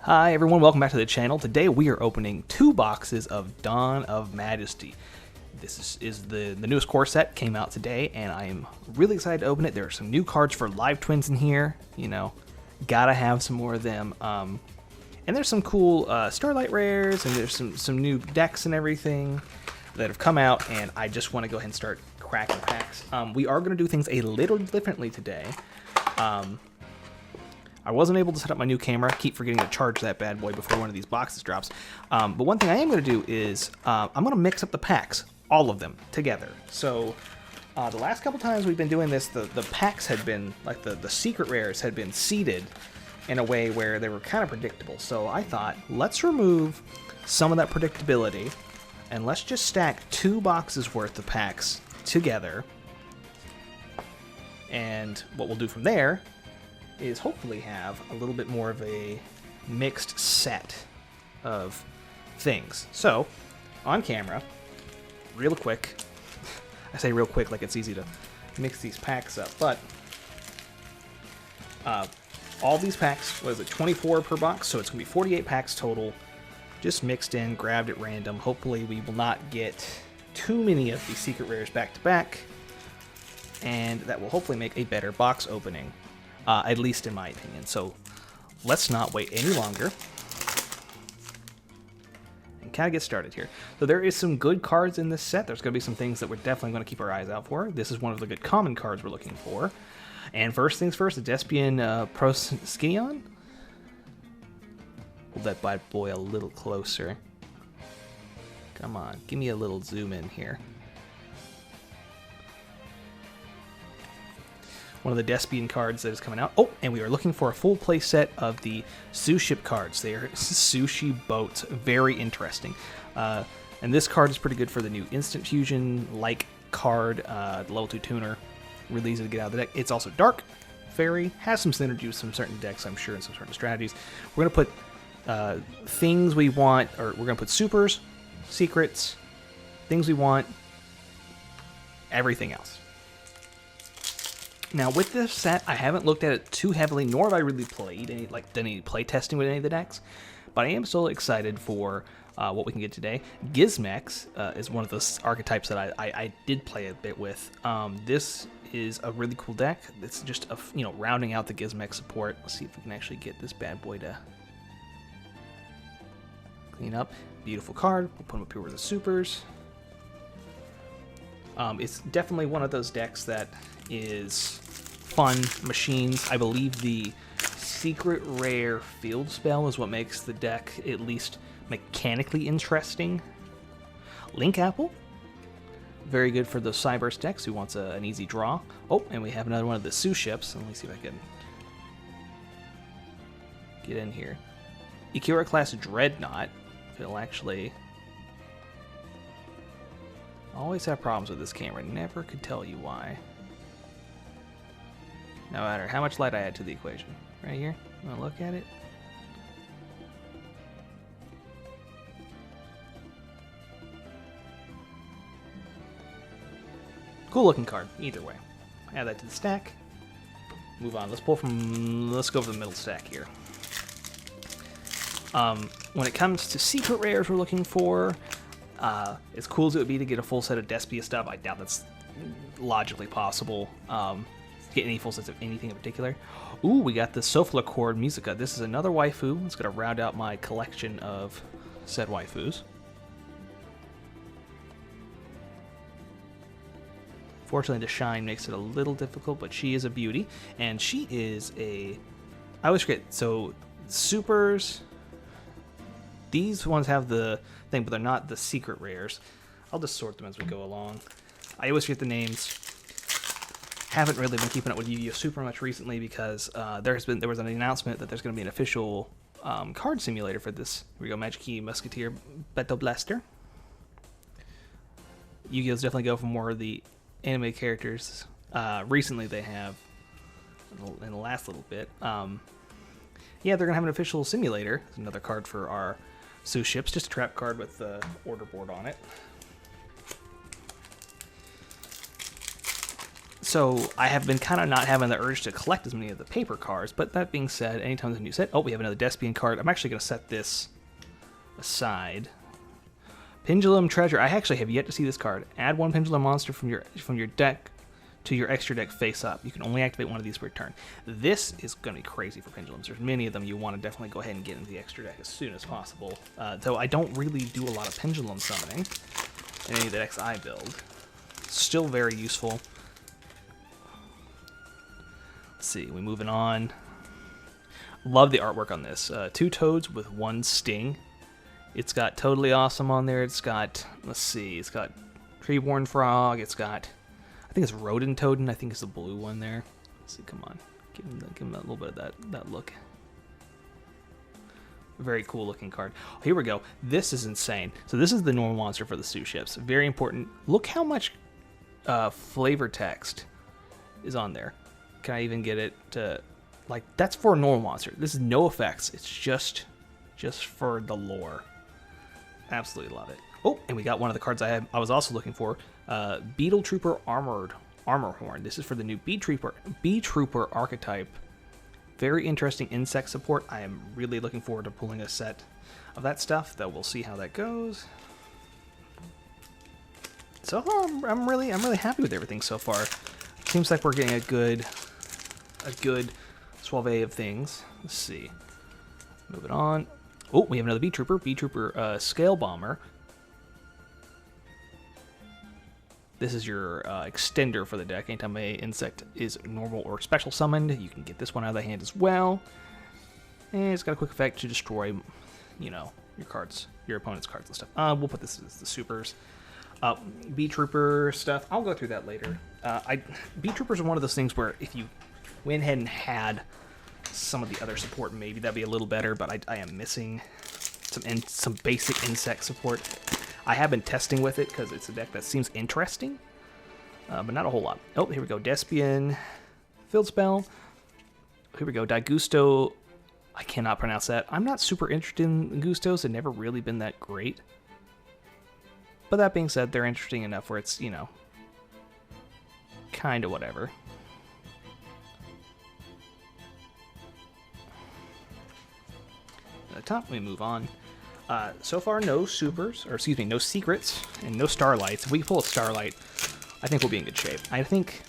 Hi everyone, welcome back to the channel. Today we are opening 2 boxes of Dawn of Majesty. This is the newest core set, came out today, and I am really excited to open it. There are some new cards for Live Twins in here, you know, gotta have some more of them. And there's some cool Starlight rares, and there's some new decks and everything that have come out, and I just want to go ahead and start cracking packs. We are going to do things a little differently today. I wasn't able to set up my new camera. I keep forgetting to charge that bad boy before one of these boxes drops. But one thing I am going to do is I'm going to mix up the packs, all of them, together. So the last couple times we've been doing this, the packs had been, like the secret rares had been seeded in a way where they were kind of predictable. So I thought, let's remove some of that predictability and let's just stack 2 boxes worth of packs together. And what we'll do from there is hopefully have a little bit more of a mixed set of things. So, on camera, real quick, I say real quick like it's easy to mix these packs up, but all these packs, what is it, 24 per box, so it's going to be 48 packs total, just mixed in, grabbed at random. Hopefully we will not get too many of these secret rares back to back, and that will hopefully make a better box opening. At least in my opinion. So let's not wait any longer and kind of get started here. So there is some good cards in this set. There's going to be some things that we're definitely going to keep our eyes out for. This is one of the good common cards we're looking for. And first things first, the Despian Proscion. Hold that bad boy a little closer. Come on, give me a little zoom in here. One of the Despian cards that is coming out. Oh, and we are looking for a full play set of the Suship cards. They are sushi boats. Very interesting. And this card is pretty good for the new Instant Fusion-like card, the level 2 tuner. Really easy to get out of the deck. It's also dark, fairy, has some synergy with some certain decks, I'm sure, and some certain strategies. We're going to put things we want, or we're going to put supers, secrets, things we want, everything else. Now with this set, I haven't looked at it too heavily, nor have I really played done any play testing with any of the decks, but I am still excited for what we can get today. Gizmex is one of those archetypes that I did play a bit with. This is a really cool deck. It's just rounding out the Gizmex support. Let's see if we can actually get this bad boy to clean up. Beautiful card. We'll put him up here with the supers. It's definitely one of those decks that is fun machines. I believe the secret rare field spell is what makes the deck at least mechanically interesting. Link Apple, very good for those Cyburst decks who wants an easy draw. Oh, and we have another one of the Suships. Let me see if I can get in here. Ikura class Dreadnought. It'll actually... I always have problems with this camera. Never could tell you why. No matter how much light I add to the equation. Right here. You want to look at it? Cool looking card, either way. Add that to the stack. Move on. Let's go over the middle stack here. When it comes to secret rares we're looking for, as cool as it would be to get a full set of Despia stuff, I doubt that's logically possible. Get any full sets of anything in particular. Ooh, we got the Sofla Chord Musica. This is another waifu. It's going to round out my collection of said waifus. Fortunately, the shine makes it a little difficult, but she is a beauty. And she is a... I always forget. So, supers... These ones have the thing, but they're not the secret rares. I'll just sort them as we go along. I always forget the names. Haven't really been keeping up with YuGiOh super much recently because there was an announcement that there's going to be an official card simulator for this. Here we go, Majesty Musketeer Battle Blaster. YuGiOh's definitely go for more of the anime characters. Recently they have, in the last little bit. Yeah, they're going to have an official simulator. There's another card for our Suships, just a trap card with the order board on it. So I have been kind of not having the urge to collect as many of the paper cards, but that being said, anytime there's a new set... Oh, we have another Despian card. I'm actually going to set this aside. Pendulum Treasure. I actually have yet to see this card. Add one Pendulum monster from your deck to your extra deck face up. You can only activate one of these per turn. This is going to be crazy for Pendulums. There's many of them you want to definitely go ahead and get into the extra deck as soon as possible. Though I don't really do a lot of Pendulum summoning in any of the decks I build. Still very useful. Let's see, we moving on. Love the artwork on this. 2 toads with 1 sting. It's got Totally Awesome on there. It's got, let's see, it's got Treeborn Frog. It's got, I think it's Rodent Toadin. I think it's the blue one there. Let's see, come on. Give him a little bit of that look. Very cool looking card. Oh, here we go. This is insane. So this is the normal monster for the Sue ships. Very important. Look how much flavor text is on there. Can I even get it to, like, that's for a normal monster. This is no effects. It's just for the lore. Absolutely love it. Oh, and we got one of the cards I was also looking for. Beetle Trooper Armor Horn. This is for the new Bee Trooper archetype. Very interesting insect support. I am really looking forward to pulling a set of that stuff, though we'll see how that goes. So I'm really happy with everything so far. Seems like we're getting a good suave of things. Let's see. Moving on. Oh, we have another Bee Trooper Scale Bomber. This is your extender for the deck. Anytime an insect is normal or special summoned, you can get this one out of the hand as well. And it's got a quick effect to destroy, you know, your cards, your opponent's cards and stuff. We'll put this as the supers. Bee Trooper stuff, I'll go through that later. Bee Troopers are one of those things where if you went ahead and had some of the other support, maybe that'd be a little better, but I am missing some basic insect support. I have been testing with it because it's a deck that seems interesting, but not a whole lot. Oh, here we go. Despian, Field Spell. Here we go. Daigusto. I cannot pronounce that. I'm not super interested in Gustos. They've never really been that great. But that being said, they're interesting enough where it's, you know, kind of whatever. At the top, we move on. So far, no supers, or excuse me, no secrets, and no starlights. If we pull a starlight, I think we'll be in good shape. I think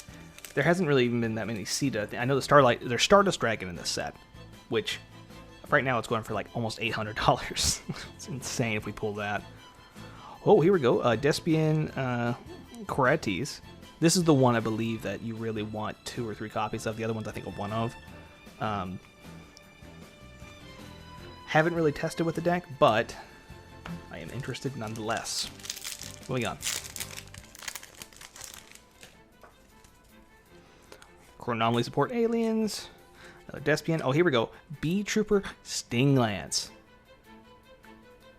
there hasn't really even been that many Sita. I know the starlight, there's Stardust Dragon in this set, which right now it's going for like almost $800. It's insane if we pull that. Oh, here we go. Despian Coretes. This is the one I believe that you really want 2 or 3 copies of. The other ones I think are one of. Haven't really tested with the deck, but I am interested nonetheless. Moving on. Chronomaly support aliens. Another Despian. Oh, here we go. Bee Trooper Stinglance.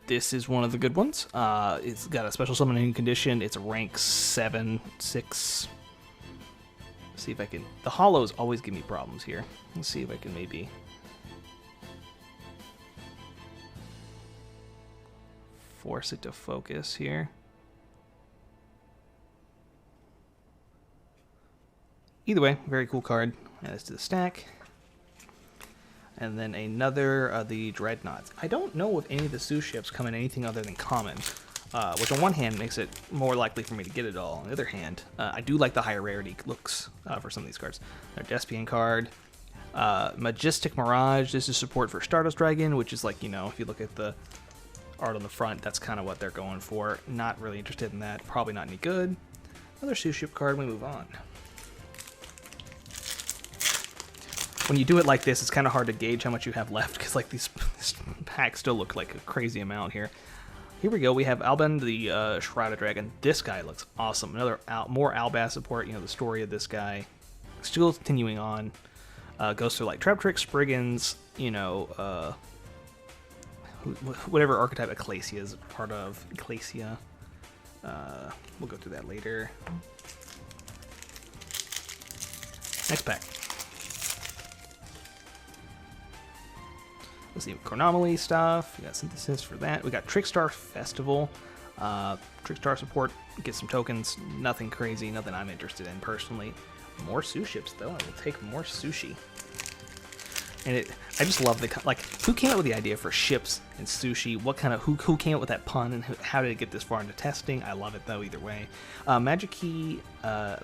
This is one of the good ones. It's got a special summoning condition. It's a rank 7, 6. Let's see if I can... The hollows always give me problems here. Let's see if I can maybe... force it to focus here. Either way, very cool card. Add this to the stack. And then another of the Dreadnoughts. I don't know if any of the Sue ships come in anything other than common, which on one hand makes it more likely for me to get it all. On the other hand, I do like the higher rarity looks for some of these cards. Their Despian card. Majestic Mirage. This is support for Stardust Dragon, which is like, you know, if you look at the art on the front, that's kind of what they're going for. Not really interested in that. Probably not any good. Another Sue ship card. We move on. When you do it like this, it's kind of hard to gauge how much you have left because like these packs still look like a crazy amount here. Here we go. We have Alban the Shrouded Dragon. This guy looks awesome. Another more Albaz support. You know, the story of this guy still continuing on. Goes through like Traptrix, Spriggans, you know, whatever archetype Ecclesia is part of. Ecclesia. We'll go through that later. Next pack. Let's see, Chronomaly stuff. We got Synthesis for that. We got Trickstar Festival. Trickstar support. Get some tokens. Nothing crazy. Nothing I'm interested in personally. More ships, though. I will take more sushi. And I just love the, like, who came up with the idea for ships and sushi? What kind of, who came up with that pun, and how did it get this far into testing? I love it, though, either way. Majesty,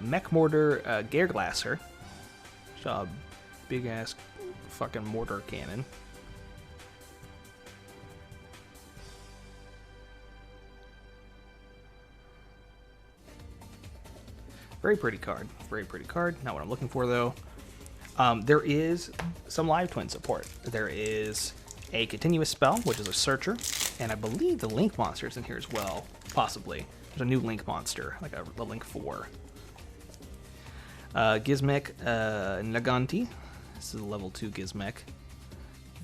Mech Mortar, Gearglasser. A big-ass fucking mortar cannon. Very pretty card. Very pretty card. Not what I'm looking for, though. There is some live twin support. There is a continuous spell, which is a searcher, and I believe the link monster is in here as well, possibly. There's a new link monster, like a link 4. Gizmek Naganti. This is a level 2 Gizmek.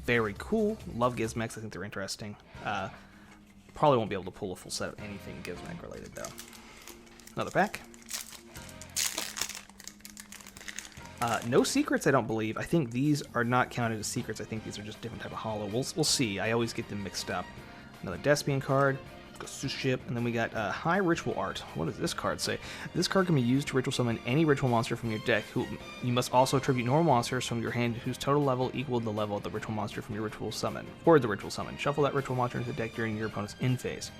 Very cool. Love Gizmeks. I think they're interesting. Probably won't be able to pull a full set of anything Gizmek related, though. Another pack. No secrets, I don't believe. I think these are not counted as secrets. I think these are just different type of holo. We'll see. I always get them mixed up. Another Despian card. Ship, and then we got High Ritual Art. What does this card say? This card can be used to ritual summon any ritual monster from your deck. You must also attribute normal monsters from your hand whose total level equal the level of the ritual monster from your ritual summon, or the ritual summon. Shuffle that ritual monster into the deck during your opponent's end phase.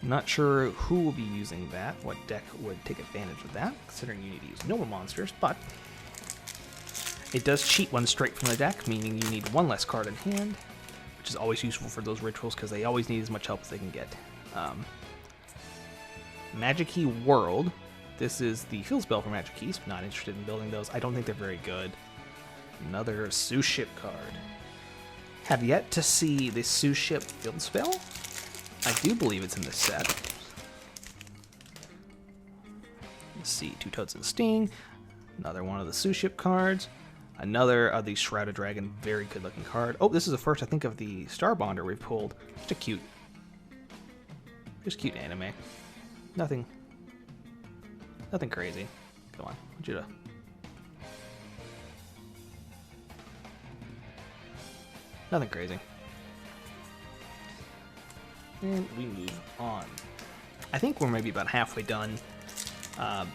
Not sure who will be using that, what deck would take advantage of that, considering you need to use normal monsters, but it does cheat one straight from the deck, meaning you need one less card in hand, which is always useful for those rituals because they always need as much help as they can get. Majesty World. This is the field spell for Majesty. Not interested in building those. I don't think they're very good. Another Sous Ship card. Have yet to see the Sous Ship field spell. I do believe it's in this set. Let's see. Two Toads and Sting. Another one of the Sous Ship cards. Another of the Shrouded Dragon. Very good looking card. Oh, this is the first, I think, of the Star Bonder we've pulled. Just cute anime. Nothing crazy. Come on, I want you to. Nothing crazy. And we move on. I think we're maybe about halfway done. I'm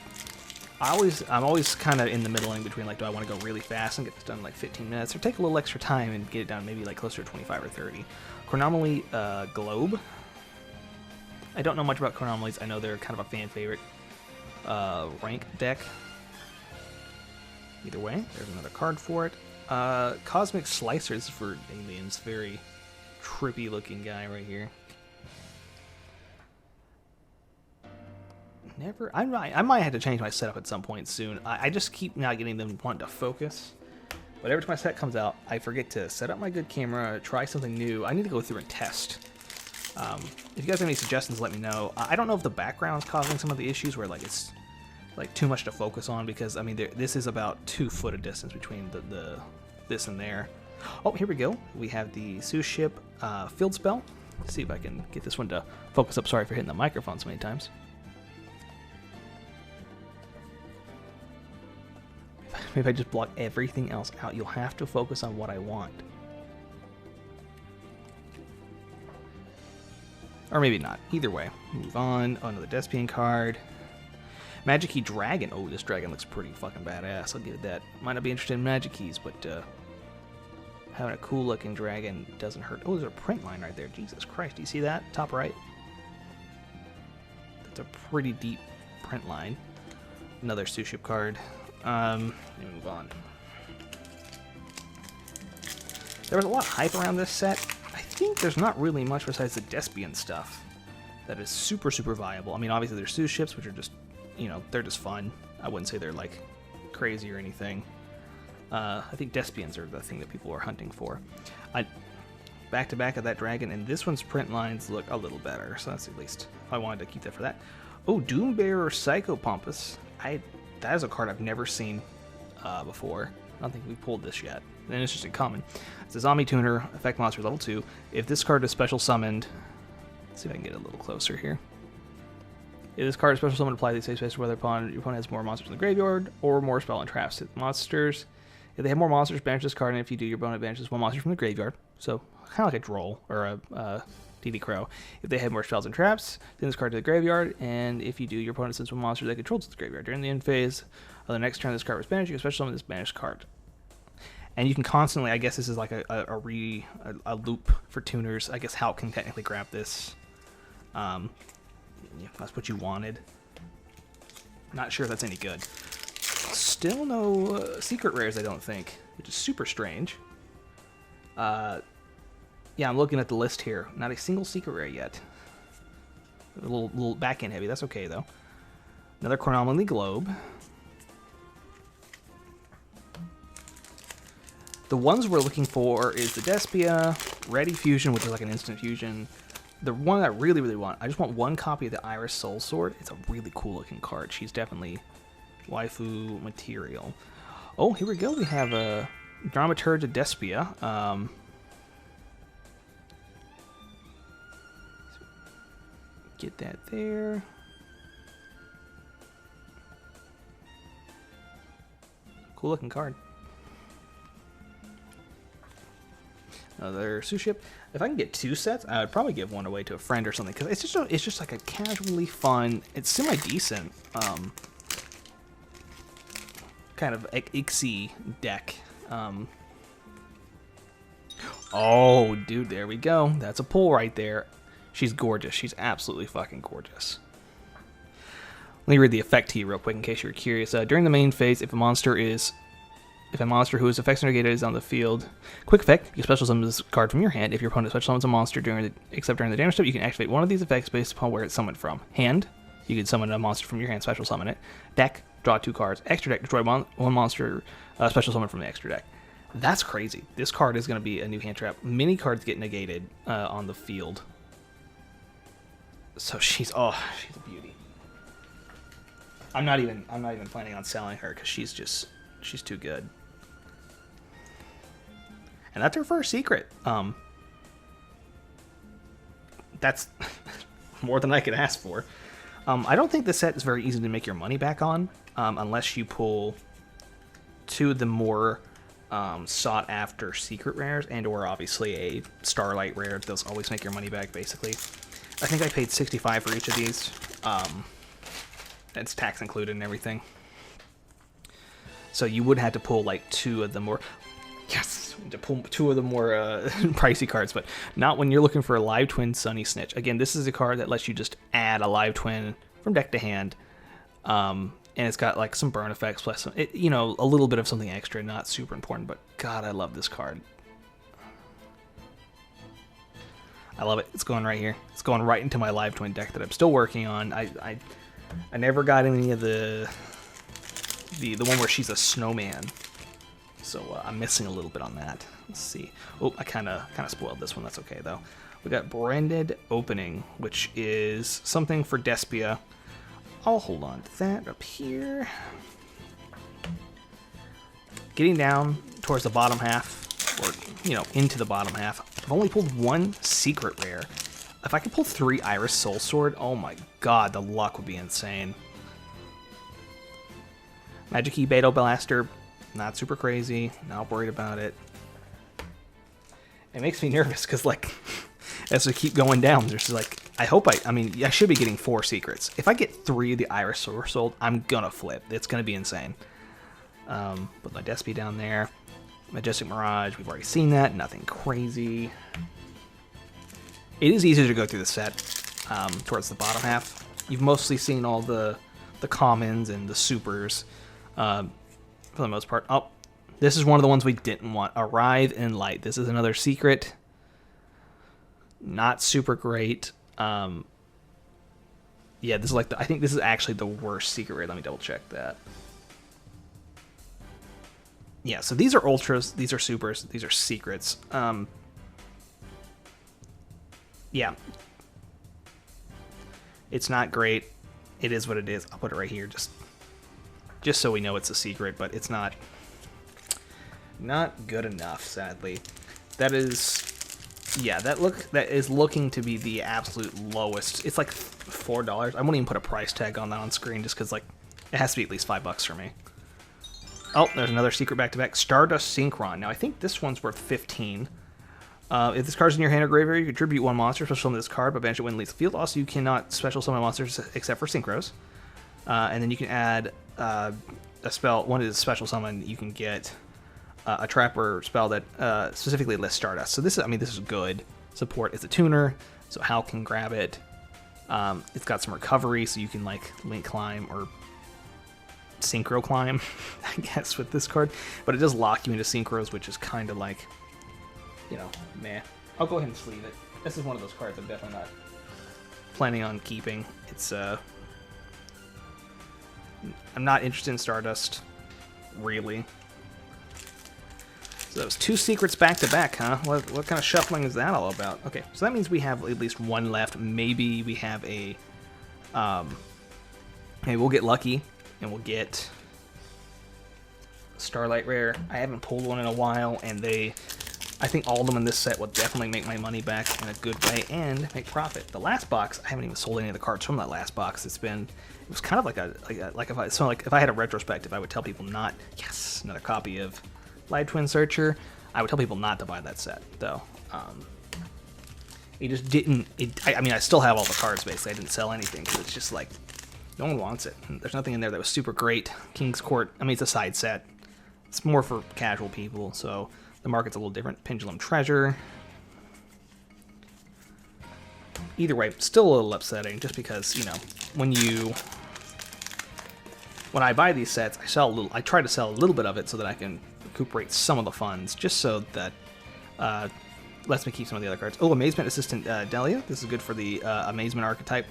always kind of in the middle between, like, do I want to go really fast and get this done in like 15 minutes, or take a little extra time and get it down maybe like closer to 25 or 30. Chronomaly Globe. I don't know much about Chronomalies. I know they're kind of a fan favorite rank deck. Either way, there's another card for it. Cosmic Slicers for aliens. Very trippy looking guy right here. I might have to change my setup at some point soon. I just keep not getting them wanting to focus. But every time my set comes out, I forget to set up my good camera, try something new. I need to go through and test. If you guys have any suggestions, let me know. I don't know if the background's causing some of the issues where, like, it's like too much to focus on, because I mean this is about 2 foot of distance between this and there. Oh, here we go. We have the Sous Ship field spell. Let's see if I can get this one to focus up. Sorry for hitting the microphone so many times. Maybe I just block everything else out. You'll have to focus on what I want. Or maybe not. Either way. Move on. Oh, another Despian card. Majesty Dragon. Oh, this dragon looks pretty fucking badass. I'll give it that. Might not be interested in Majesties, but having a cool looking dragon doesn't hurt. Oh, there's a print line right there. Jesus Christ. Do you see that? Top right? That's a pretty deep print line. Another Sous Ship card. Let me move on. There was a lot of hype around this set. I think there's not really much besides the Despian stuff that is super, super viable. I mean, obviously there's Sous Ships, which are just, you know, they're just fun. I wouldn't say they're, like, crazy or anything. I think Despians are the thing that people are hunting for. Back to back of that dragon, and this one's print lines look a little better, so that's at least, I wanted to keep that for that. Oh, Doombearer Psychopompous. That is a card I've never seen before. I don't think we pulled this yet. And it's just in common. It's a zombie tuner, effect monster level 2. If this card is special summoned, let's see if I can get a little closer here. If this card is special summoned, apply these save space whether upon your opponent has more monsters in the graveyard or more spell and traps. Monsters, if they have more monsters, banish this card, and if you do, your opponent banishes one monster from the graveyard. So kind of like a droll or a DD Crow. If they have more spells and traps, send this card to the graveyard, and if you do, your opponent sends one monster they control to the graveyard. During the end phase of the next turn this card was banished, you can special summon this banished card. And you can constantly, I guess this is like a loop for tuners, I guess Halk can technically grab this. Yeah, that's what you wanted. Not sure if that's any good. Still no secret rares, I don't think, which is super strange. Yeah, I'm looking at the list here. Not a single secret rare yet. A little back-end heavy. That's okay, though. Another Chronomaly Globe. The ones we're looking for is the Despia, Ready Fusion, which is like an instant fusion. The one I really, really want, I just want one copy of the Iris Soul Sword. It's a really cool-looking card. She's definitely waifu material. Oh, here we go. We have a Dramaturge of Despia. Get that there. Cool looking card. Another Suship. If I can get 2 sets, I would probably give one away to a friend or something, because it's just like a casually fun, it's semi decent kind of Ixie deck. Oh, dude, there we go. That's a pull right there. She's gorgeous. She's absolutely fucking gorgeous. Let me read the effect to you real quick in case you're curious. During the main phase, if a monster who is effects negated is on the field, quick effect, you special summon this card from your hand. If your opponent special summons a monster except during the damage step, you can activate one of these effects based upon where it's summoned from. Hand, you can summon a monster from your hand, special summon it. Deck, draw 2 cards. Extra deck, destroy one monster, special summon from the extra deck. That's crazy. This card is going to be a new hand trap. Many cards get negated on the field. So she's a beauty. I'm not even planning on selling her because she's too good. And that's her first secret. That's more than I could ask for. I don't think this set is very easy to make your money back on, unless you pull 2 of the more sought after secret rares, and or obviously a Starlight rare. Those always make your money back, basically. I think I paid $65 for each of these. That's tax included and everything. So you would have to pull like 2 of the more... Yes! To pull 2 of the more pricey cards, but not when you're looking for a Live Twin Sunny Snitch. Again, this is a card that lets you just add a Live Twin from deck to hand. And it's got like some burn effects, plus some, you know, a little bit of something extra, not super important, but God, I love this card. I love it. It's going right here. It's going right into my Live Twin deck that I'm still working on. I never got any of the one where she's a snowman, so I'm missing a little bit on that. Let's see. Oh, I kind of spoiled this one. That's okay though. We got Branded Opening, which is something for Despia. I'll hold on to that up here. Getting down towards the bottom half, or, you know, into the bottom half. I've only pulled 1 secret rare. If I could pull 3 Iris Soul Sword, oh my god, the luck would be insane. Majesty Beto Blaster, not super crazy, not worried about it. It makes me nervous because, like, as we keep going down, there's like, I should be getting 4 secrets. If I get 3 of the Iris Soul, I'm gonna flip. It's gonna be insane. Put my Despia down there. Majestic Mirage, we've already seen that. Nothing crazy. It is easier to go through the set towards the bottom half. You've mostly seen all the commons and the supers for the most part. Oh, this is one of the ones we didn't want. Arrive in Light. This is another secret. Not super great. Yeah, this is like I think this is actually the worst secret rate. Let me double check that. Yeah, so these are ultras, these are supers, these are secrets. Yeah. It's not great. It is what it is. I'll put it right here just so we know it's a secret, but it's not good enough, sadly. That is, yeah, that is looking to be the absolute lowest. It's like $4. I won't even put a price tag on that on screen just because, like, it has to be at least $5 for me. Oh, there's another secret back-to-back. Stardust Synchron. Now, I think this one's worth 15. If this card's in your hand or graveyard, you contribute one monster, special summon this card, but banish it when it leaves the field. Also, you cannot special summon monsters except for synchros. And then you can add a spell. One is special summon. You can get a trap or spell that specifically lists Stardust. So this is, I mean, this is good support. It's a tuner, so Hal can grab it. It's got some recovery, so you can like link climb or synchro climb, I guess, with this card. But it does lock you into synchros, which is kind of like, you know, meh. I'll go ahead and sleeve it. This is one of those cards I'm definitely not planning on keeping. It's I'm not interested in Stardust, really. So that was 2 secrets back to back, huh? What kind of shuffling is that all about? Okay, so that means we have at least one left. Maybe we have a maybe we'll get lucky and we'll get Starlight rare. I haven't pulled one in a while, and I think all of them in this set will definitely make my money back in a good way and make profit. The last box, I haven't even sold any of the cards from that last box. It was kind of like if I had a retrospective, I would tell people not. Yes, another copy of Light Twin Searcher. I would tell people not to buy that set, though. It just didn't. I mean, I still have all the cards basically. I didn't sell anything because it's just like no one wants it. There's nothing in there that was super great. King's Court. I mean, it's a side set. It's more for casual people, so the market's a little different. Pendulum Treasure. Either way, still a little upsetting, just because, you know, when I buy these sets, I try to sell a little bit of it so that I can recuperate some of the funds, just so that lets me keep some of the other cards. Oh, Amazement Assistant Delia. This is good for the Amazement archetype.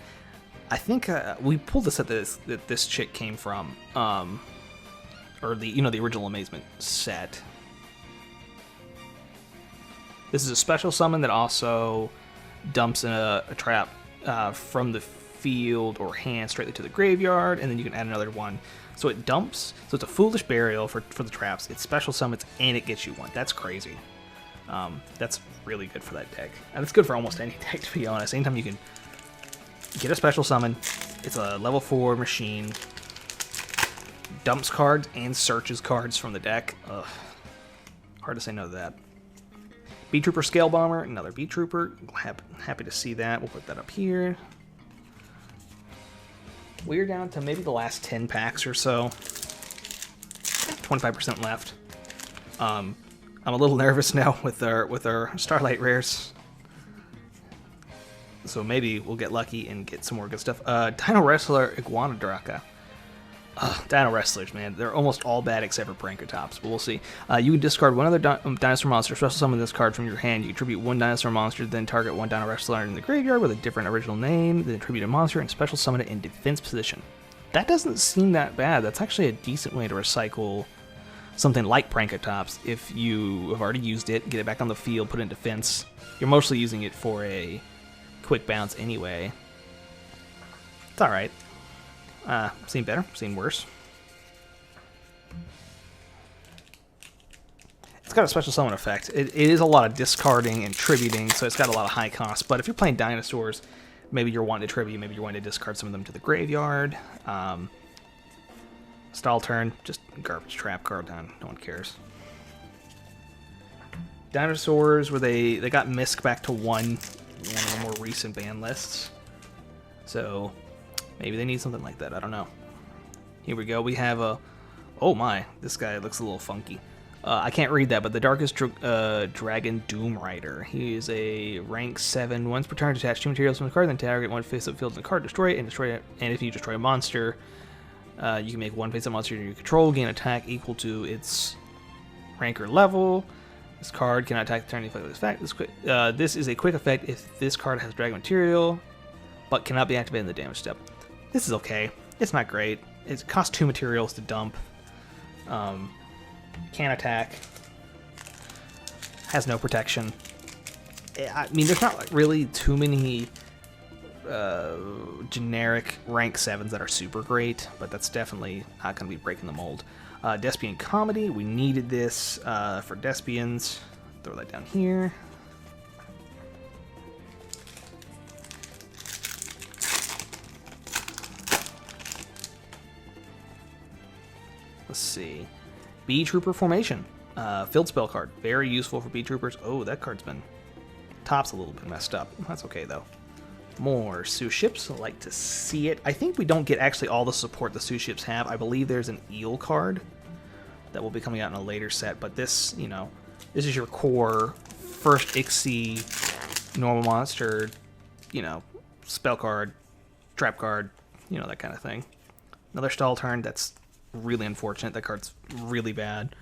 I think we pulled the set that this chick came from, or the original Amazement set. This is a special summon that also dumps in a trap from the field or hand straightly to the graveyard, and then you can add another one. So it dumps, so it's a Foolish Burial for the traps, it's special summons, and it gets you one. That's crazy. That's really good for that deck. And it's good for almost any deck, to be honest. Anytime you can get a special summon, it's a level 4 machine, dumps cards and searches cards from the deck. Ugh. Hard to say no to that. Beat Trooper Scale Bomber, another Beat Trooper. Happy to see that. We'll put that up here. We're down to maybe the last 10 packs or so. 25% left. I'm a little nervous now with our Starlight rares. So maybe we'll get lucky and get some more good stuff. Dino Wrestler Iguana Draka. Dino Wrestlers, man. They're almost all bad except for Prankertops, but we'll see. You can discard one other dinosaur monster, special summon this card from your hand. You contribute one dinosaur monster, then target one Dino Wrestler in the graveyard with a different original name, then attribute a monster and special summon it in defense position. That doesn't seem that bad. That's actually a decent way to recycle something like Prankertops. If you have already used it, get it back on the field, put it in defense. You're mostly using it for a quick bounce anyway. It's alright. Seen better, seen worse. It's got a special summon effect. It is a lot of discarding and tributing, so it's got a lot of high costs. But if you're playing dinosaurs, maybe you're wanting to tribute, maybe you're wanting to discard some of them to the graveyard. Stall turn, just garbage trap card down. No one cares. Dinosaurs, where they got Misk back to one of the more recent ban lists. So maybe they need something like that. I don't know. Here we go. We have a... Oh my, this guy looks a little funky. I can't read that, but the Darkest Dragon Doom Rider. He is a rank 7. Once per turn, detach 2 materials from the card, then target one face-up field in the card, destroy it, and destroy it. And if you destroy a monster, you can make one face-up monster you control gain attack equal to its rank or level. This card cannot attack the turn effect with this effect. This is a quick effect if this card has dragon material, but cannot be activated in the damage step. This is okay. It's not great. It costs 2 materials to dump. Can attack. Has no protection. I mean, there's not really too many generic rank 7s that are super great, but that's definitely not going to be breaking the mold. Despian Comedy. We needed this for Despians. Throw that down here. Let's see. Bee Trooper Formation. Field spell card. Very useful for Bee Troopers. Oh, that card's been top's a little bit messed up. That's okay, though. More Sue ships. I like to see it. I think we don't get actually all the support the Sue ships have. I believe there's an eel card that will be coming out in a later set, but this, you know, this is your core first Ixie normal monster, you know, spell card, trap card, you know, that kind of thing. Another stall turn. That's really unfortunate. That card's really bad.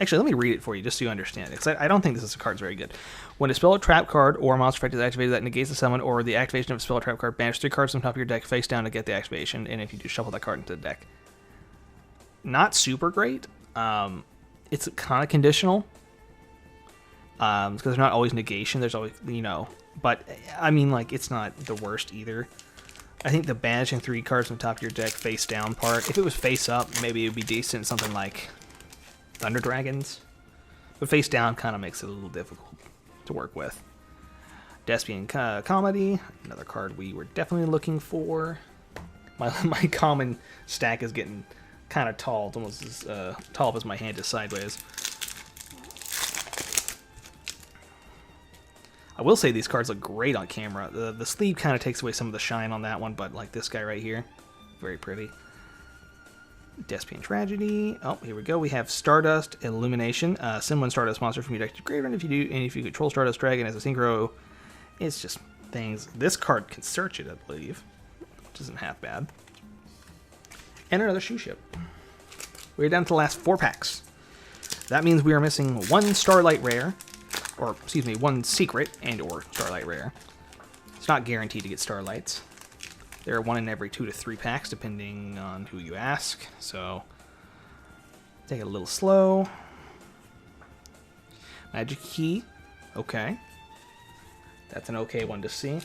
Actually, let me read it for you just so you understand it, because I don't think this card's very good. When a spell or trap card or a monster effect is activated that negates the summon or the activation of a spell or trap card, banish 3 cards from the top of your deck face down to get the activation, and if you do, shuffle that card into the deck. Not super great. It's kind of conditional. Because there's not always negation. There's always, you know, but I mean, like, it's not the worst either. I think the banishing 3 cards from the top of your deck face down part, if it was face up, maybe it would be decent. Something like Thunder Dragons. But face down kind of makes it a little difficult to work with. Despian Comedy, another card we were definitely looking for. My common stack is getting kind of tall. It's almost as tall as my hand is sideways. I will say these cards look great on camera. The sleeve kind of takes away some of the shine on that one, but like this guy right here, very pretty. Despian Tragedy. Oh, here we go. We have Stardust Illumination. Summon Stardust monster from your deck to your graveyard. If you do, and if you control Stardust Dragon as a synchro, it's just things. This card can search it, I believe, which isn't half bad. And another shoe ship. We're down to the last 4 packs. That means we are missing 1 Starlight rare, or excuse me, 1 secret and or Starlight rare. It's not guaranteed to get Starlights. They're 1 in every 2 to 3 packs, depending on who you ask. So, take it a little slow. Magic Key. Okay. That's an okay one to see.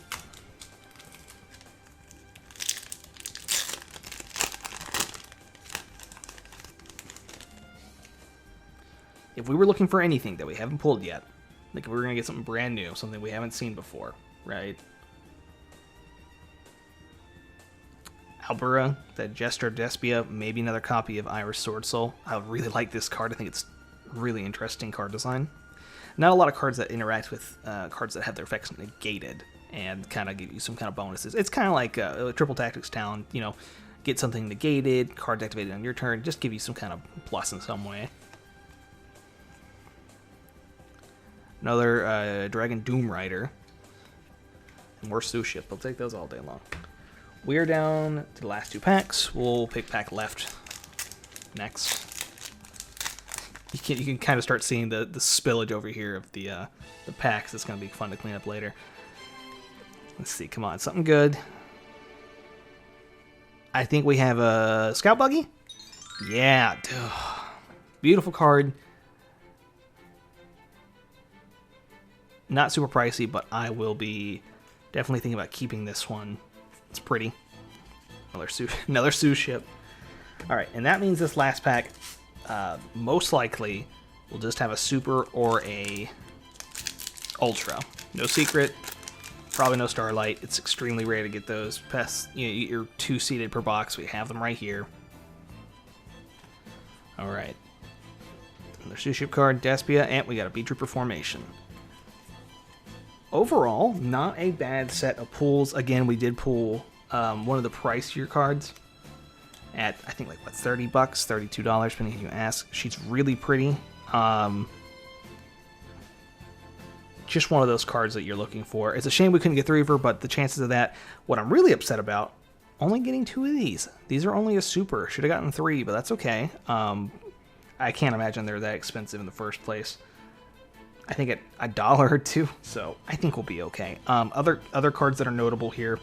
If we were looking for anything that we haven't pulled yet, like if we were going to get something brand new, something we haven't seen before, right? Albura, that Jester Despia, maybe another copy of Iris Sword Soul. I really like this card. I think it's really interesting card design. Not a lot of cards that interact with cards that have their effects negated and kind of give you some kind of bonuses. It's kind of like a Triple Tactics Talon, you know, get something negated, cards activated on your turn, just give you some kind of plus in some way. Another Dragon Doom Rider. More Sue ship. I'll take those all day long. We are down to the last 2 packs. We'll pick pack left next. You can kind of start seeing the spillage over here of the packs. It's going to be fun to clean up later. Let's see. Come on. Something good. I think we have a Scout Buggy. Yeah. Dude. Beautiful card. Not super pricey, but I will be definitely thinking about keeping this one. It's pretty. Another Sue ship. Alright, and that means this last pack most likely will just have a super or a ultra. No secret, probably no Starlight. It's extremely rare to get those. Past, you know, you're 2 seeded per box. We have them right here. Alright. Another Sue ship card, Despia, and we got a B-Trooper formation. Overall, not a bad set of pulls. Again, we did pull one of the pricier cards at, I think, like, what, $30, $32, depending who you ask. She's really pretty. Just one of those cards that you're looking for. It's a shame we couldn't get 3 of her, but the chances of that, what I'm really upset about, only getting 2 of these. These are only a super. Should have gotten 3, but that's okay. I can't imagine they're that expensive in the first place. I think at $1 or $2, so I think we'll be okay. Other cards that are notable here,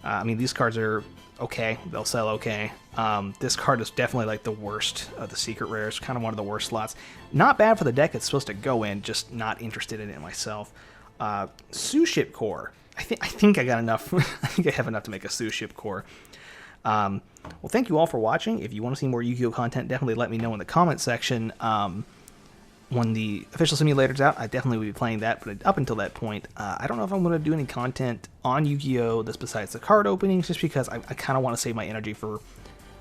I mean, these cards are okay. They'll sell okay. This card is definitely like the worst of the secret rares, kind of one of the worst slots. Not bad for the deck it's supposed to go in, just not interested in it myself. Sue Ship Core. I think I got enough. I think I have enough to make a Sue Ship Core. Well, thank you all for watching. If you want to see more Yu-Gi-Oh content, definitely let me know in the comment section. When the official simulator's out, I definitely will be playing that, but up until that point, I don't know if I'm going to do any content on Yu-Gi-Oh! That's besides the card openings, just because I kind of want to save my energy for,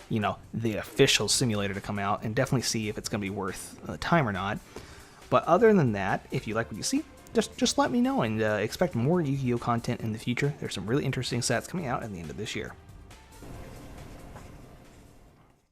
you know, the official simulator to come out, and definitely see if it's going to be worth the time or not. But other than that, if you like what you see, just let me know, and expect more Yu-Gi-Oh content in the future. There's some really interesting sets coming out at the end of this year.